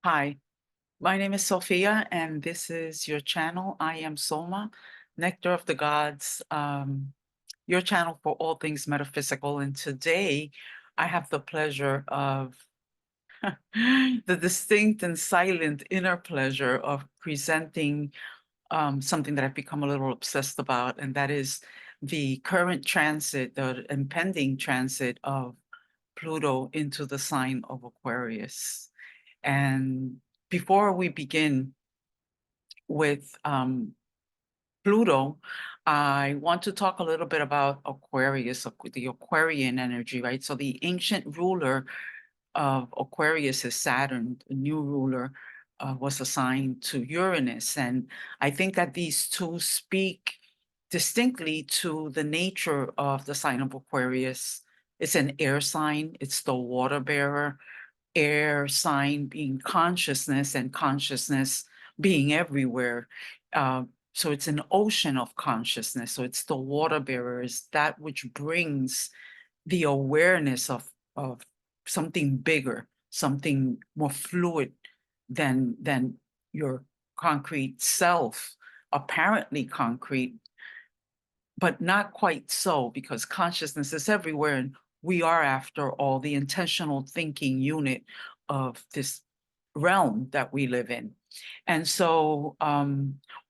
Hi, my name is Sophia, and this is your channel. I am Soma, Nectar of the Gods, your channel for all things metaphysical. And today I have the pleasure of the distinct and silent inner pleasure of presenting something that I've become a little obsessed about, and that is the current transit, the impending transit of Pluto into the sign of Aquarius. And before we begin with Pluto, I want to talk a little bit about Aquarius, the Aquarian energy, right? So the ancient ruler of Aquarius is Saturn. The new ruler was assigned to Uranus. And I think that these two speak distinctly to the nature of the sign of Aquarius. It's an air sign, it's the water bearer, air sign being consciousness and consciousness being everywhere. So it's an ocean of consciousness. So it's the water bearers, that which brings the awareness of something bigger, something more fluid than your concrete self, apparently concrete, but not quite so, because consciousness is everywhere, and we are, after all, the intentional thinking unit of this realm that we live in. And so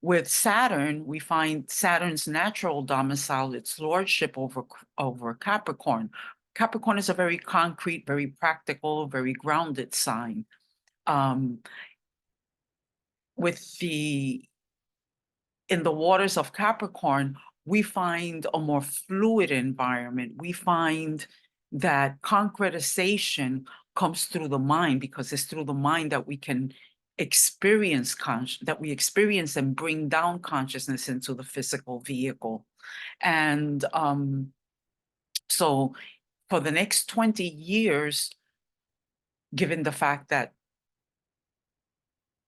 with Saturn, we find Saturn's natural domicile, its lordship over Capricorn. Capricorn is a very concrete, very practical, very grounded sign. With in the waters of Capricorn, we find a more fluid environment. We find that concretization comes through the mind, because it's through the mind that we can experience that we experience and bring down consciousness into the physical vehicle. And so for the next 20 years, given the fact that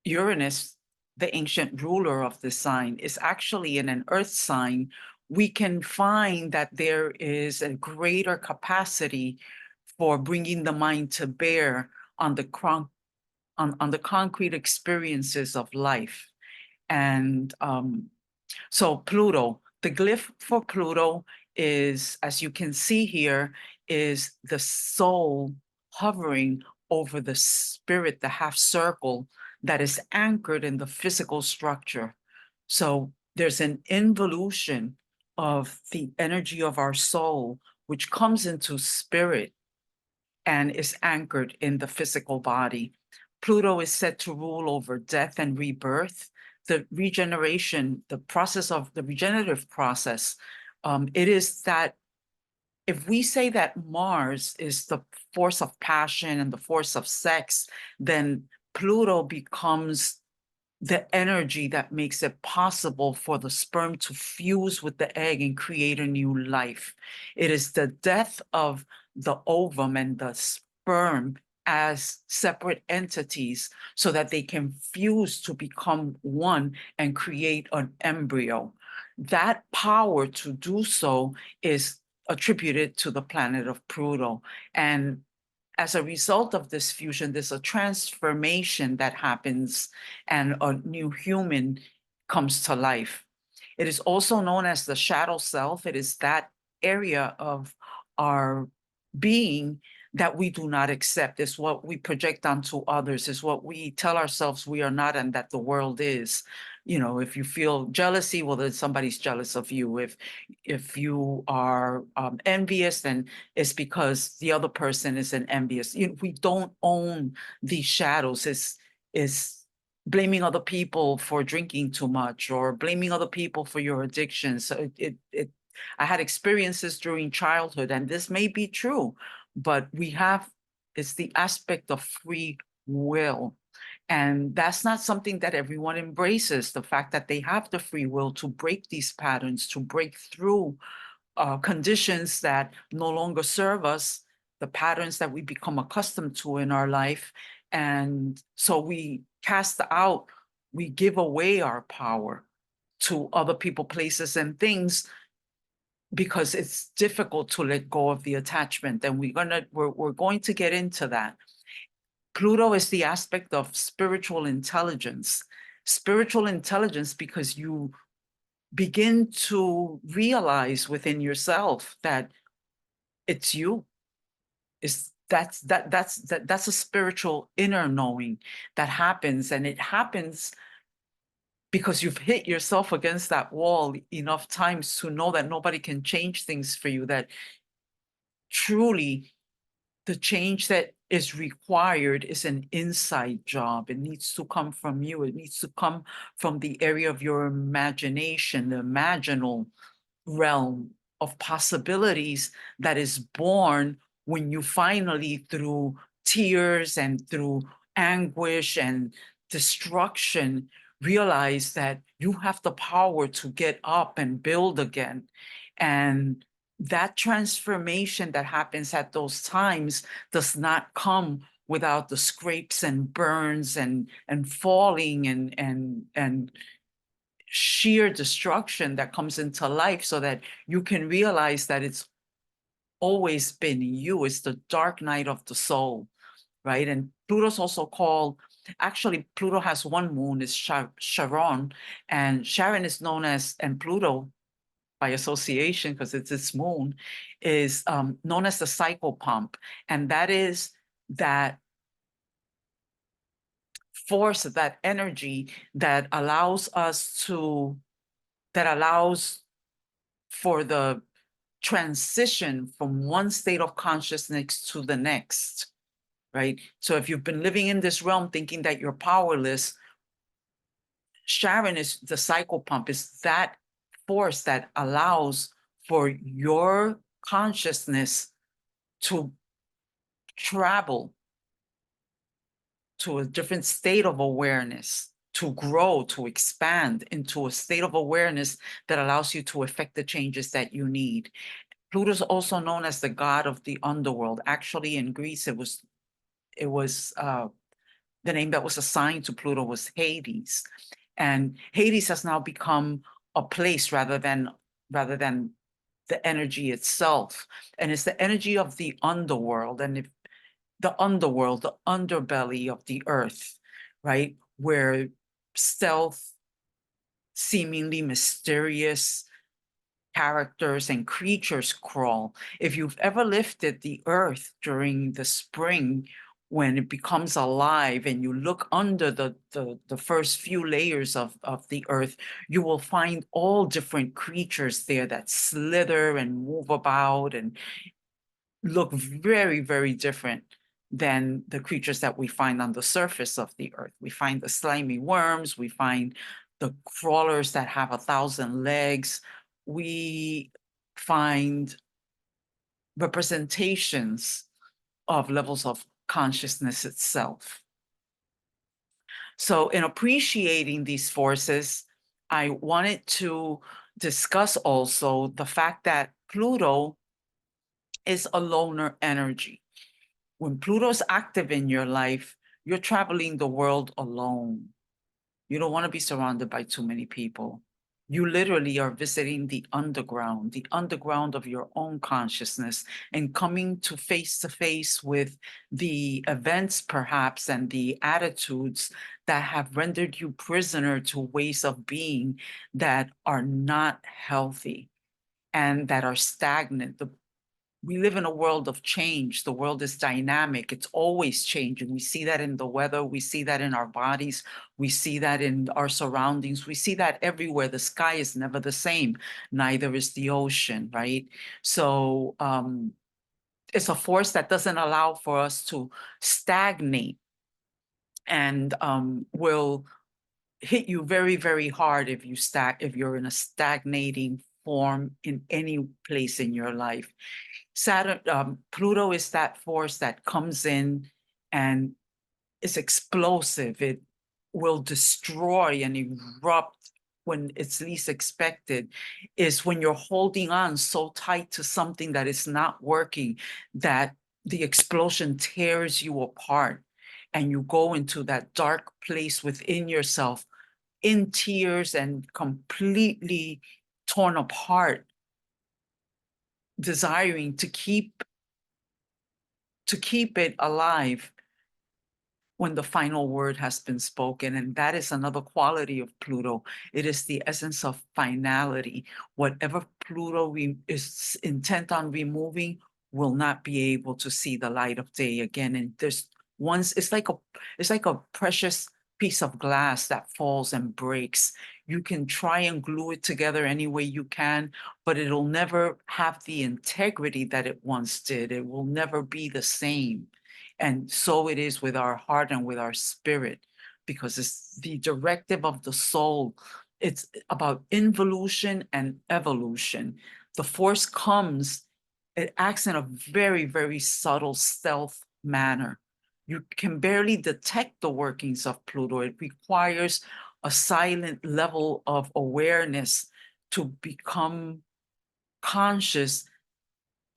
Uranus, the ancient ruler of the sign, is actually in an earth sign, we can find that there is a greater capacity for bringing the mind to bear on the on the concrete experiences of life. And so Pluto, the glyph for Pluto is, as you can see here, is the soul hovering over the spirit, the half circle that is anchored in the physical structure. So there's an involution of the energy of our soul, which comes into spirit and is anchored in the physical body. Pluto is said to rule over death and rebirth, the regeneration, the process of the regenerative process. It is that if we say that Mars is the force of passion and the force of sex, then Pluto becomes the energy that makes it possible for the sperm to fuse with the egg and create a new life. It is the death of the ovum and the sperm as separate entities so that they can fuse to become one and create an embryo. That power to do so is attributed to the planet of Pluto. And as a result of this fusion, there's a transformation that happens and a new human comes to life. It is also known as the shadow self. It is that area of our being that we do not accept. It's what we project onto others. It's what we tell ourselves we are not and that the world is. You know, if you feel jealousy, well, then somebody's jealous of you. If you are envious, then it's because the other person is an envious. We don't own these shadows. It's blaming other people for drinking too much or blaming other people for your addiction. So I had experiences during childhood, and this may be true, but it's the aspect of free will. And that's not something that everyone embraces, the fact that they have the free will to break these patterns, to break through conditions that no longer serve us, the patterns that we become accustomed to in our life. And so we we give away our power to other people, places, and things because it's difficult to let go of the attachment. And we're going to get into that. Pluto is the aspect of spiritual intelligence. Spiritual intelligence because you begin to realize within yourself that it's you. That's a spiritual inner knowing that happens, and it happens because you've hit yourself against that wall enough times to know that nobody can change things for you, that truly the change that is required is an inside job. It needs to come from you. It needs to come from the area of your imagination, the imaginal realm of possibilities that is born when you finally, through tears and through anguish and destruction, realize that you have the power to get up and build again. And that transformation that happens at those times does not come without the scrapes and burns and falling and sheer destruction that comes into life, so that you can realize that it's always been you. It's the dark night of the soul, right? And Pluto's also called, actually, Pluto has one moon, is Charon, and Charon is known as, and Pluto, by association, because it's its moon, is known as the psychopomp. And that is that force, that energy that allows that allows for the transition from one state of consciousness to the next, right? So if you've been living in this realm thinking that you're powerless, Sharon is the psychopomp, is that force that allows for your consciousness to travel to a different state of awareness, to grow, to expand into a state of awareness that allows you to effect the changes that you need. Pluto is also known as the god of the underworld. Actually, in Greece, it was the name that was assigned to Pluto was Hades, and Hades has now become a place rather than the energy itself, and it's the energy of the underworld, and if the underworld, the underbelly of the earth, right, where stealth, seemingly mysterious characters and creatures crawl. If you've ever lifted the earth during the spring, when it becomes alive and you look under the first few layers of the earth, you will find all different creatures there that slither and move about and look very, very different than the creatures that we find on the surface of the earth. We find the slimy worms, we find the crawlers that have 1,000 legs, we find representations of levels of consciousness itself. So in appreciating these forces, I wanted to discuss also the fact that Pluto is a loner energy. When Pluto's active in your life, you're traveling the world alone. You don't want to be surrounded by too many people. You literally are visiting the underground of your own consciousness, and coming to face with the events, perhaps, and the attitudes that have rendered you prisoner to ways of being that are not healthy and that are stagnant. We live in a world of change. The world is dynamic. It's always changing. We see that in the weather. We see that in our bodies. We see that in our surroundings. We see that everywhere. The sky is never the same. Neither is the ocean, right? So it's a force that doesn't allow for us to stagnate, and will hit you very, very hard if you're in a stagnating form in any place in your life. Pluto is that force that comes in and is explosive. It will destroy and erupt when it's least expected. Is when you're holding on so tight to something that is not working, that the explosion tears you apart and you go into that dark place within yourself in tears and completely torn apart, desiring to keep it alive, when the final word has been spoken. And that is another quality of Pluto. It is the essence of finality. Whatever Pluto is intent on removing will not be able to see the light of day again. And there's once it's like a precious piece of glass that falls and breaks. You can try and glue it together any way you can, but it'll never have the integrity that it once did. It will never be the same. And so it is with our heart and with our spirit, because it's the directive of the soul. It's about involution and evolution. The force comes, it acts in a very, very subtle stealth manner. You can barely detect the workings of Pluto. It requires a silent level of awareness to become conscious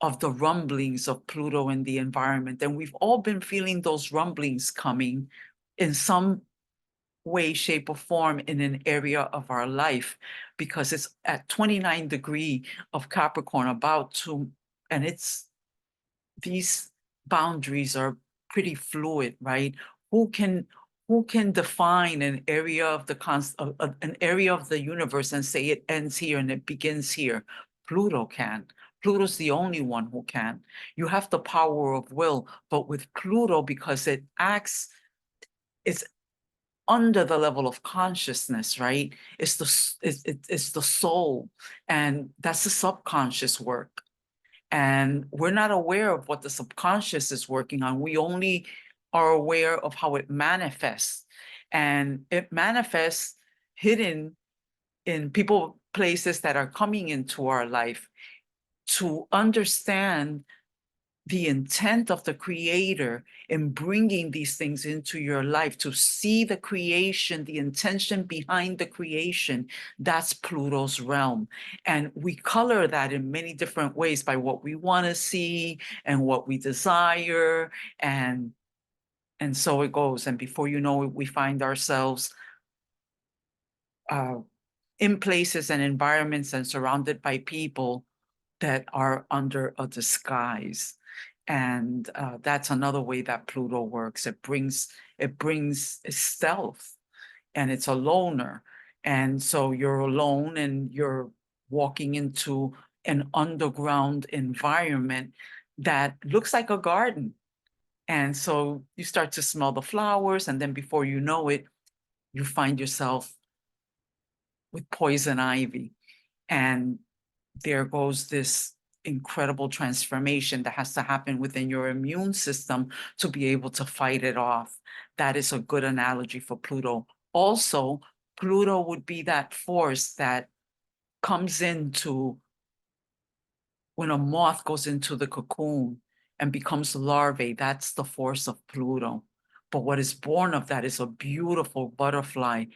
of the rumblings of Pluto in the environment. And we've all been feeling those rumblings coming in some way, shape, or form in an area of our life, because it's at 29 degree of Capricorn about to, and it's, these boundaries are pretty fluid, right? Who can define an area of the an area of the universe and say it ends here and it begins here? Pluto can. Pluto's the only one who can. You have the power of will, but with Pluto, because it acts, it's under the level of consciousness, right? It's it's the soul, and that's the subconscious work. And we're not aware of what the subconscious is working on. We only are aware of how it manifests. And it manifests hidden in people, places that are coming into our life. To understand the intent of the creator in bringing these things into your life, to see the creation, the intention behind the creation, that's Pluto's realm. And we color that in many different ways by what we want to see and what we desire. And so it goes. And before you know it, we find ourselves in places and environments and surrounded by people that are under a disguise. And that's another way that Pluto works. It brings stealth, and it's a loner. And so you're alone and you're walking into an underground environment that looks like a garden. And so you start to smell the flowers, and then before you know it, you find yourself with poison ivy. And there goes this incredible transformation that has to happen within your immune system to be able to fight it off. That is a good analogy for Pluto. Also, Pluto would be that force that comes into when a moth goes into the cocoon and becomes larvae. That's the force of Pluto. But what is born of that is a beautiful butterfly.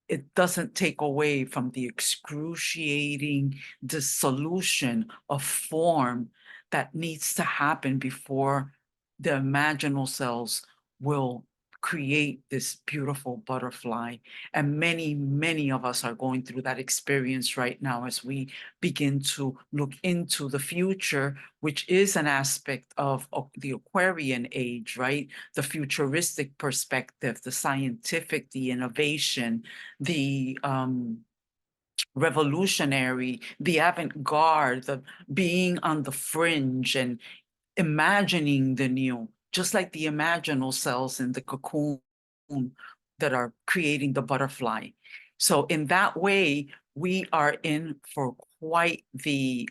It doesn't take away from the excruciating dissolution of form that needs to happen before the imaginal cells will create this beautiful butterfly. And many, many of us are going through that experience right now as we begin to look into the future, which is an aspect of the Aquarian age, right? The futuristic perspective, the scientific, the innovation, the revolutionary, the avant-garde, the being on the fringe and imagining the new, just like the imaginal cells in the cocoon that are creating the butterfly. So in that way, we are in for quite the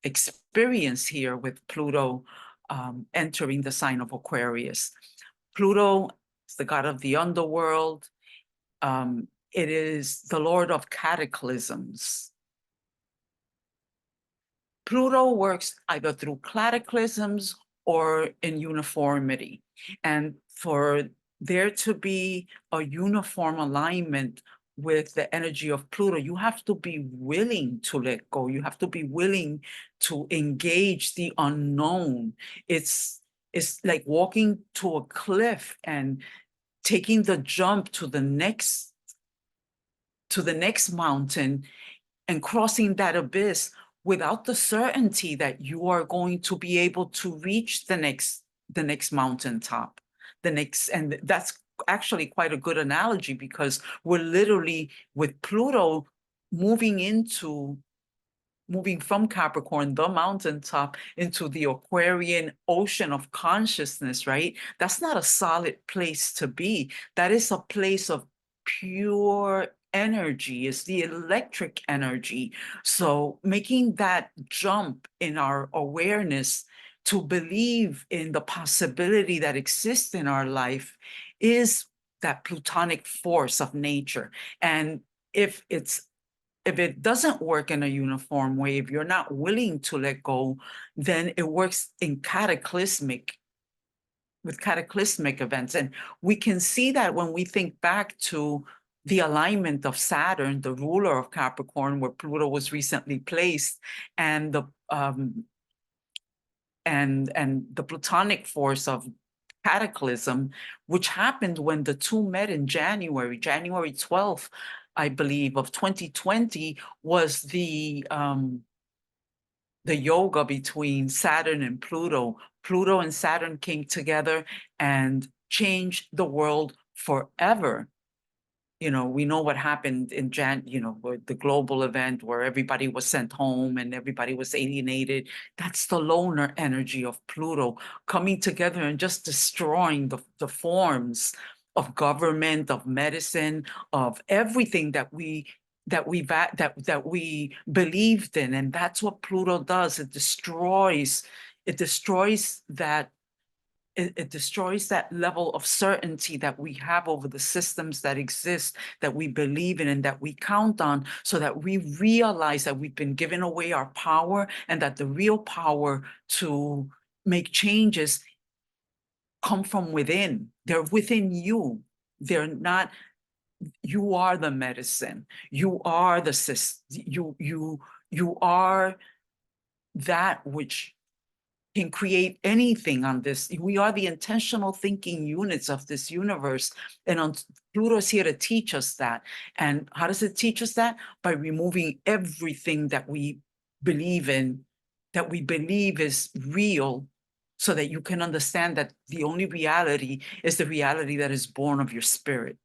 experience here with Pluto entering the sign of Aquarius. Pluto is the god of the underworld. It is the lord of cataclysms. Pluto works either through cataclysms or in uniformity. And for there to be a uniform alignment with the energy of Pluto, you have to be willing to let go. You have to be willing to engage the unknown. It's like walking to a cliff and taking the jump to the next mountain and crossing that abyss without the certainty that you are going to be able to reach the next mountaintop. the next, and that's actually quite a good analogy, because we're literally with Pluto moving from Capricorn, the mountaintop, into the Aquarian ocean of consciousness, right? That's not a solid place to be. That is a place of pure energy. It's the electric energy. So making that jump in our awareness to believe in the possibility that exists in our life is that plutonic force of nature. And if it doesn't work in a uniform way, if you're not willing to let go, then it works in cataclysmic events. And we can see that when we think back to the alignment of Saturn, the ruler of Capricorn, where Pluto was recently placed, and the plutonic force of cataclysm, which happened when the two met in January 12th, I believe, of 2020, was the yoga between Saturn and Pluto. Pluto and Saturn came together and changed the world forever. You know, we know what happened in the global event where everybody was sent home and everybody was alienated. That's the loner energy of Pluto coming together and just destroying the forms of government, of medicine, of everything that we believed in. And that's what Pluto does. It destroys that it destroys that level of certainty that we have over the systems that exist, that we believe in and that we count on, so that we realize that we've been given away our power, and that the real power to make changes come from within. They're within you. They're not, you are the medicine. You are the system. You are that which can create anything on this. We are the intentional thinking units of this universe. And Pluto's here to teach us that. And how does it teach us that? By removing everything that we believe in, that we believe is real, so that you can understand that the only reality is the reality that is born of your spirit.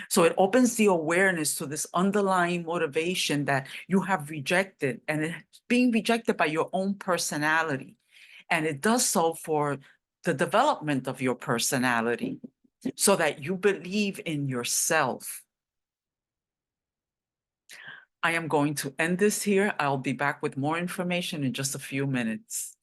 So it opens the awareness to this underlying motivation that you have rejected, and it's being rejected by your own personality. And it does so for the development of your personality, so that you believe in yourself. I am going to end this here. I'll be back with more information in just a few minutes.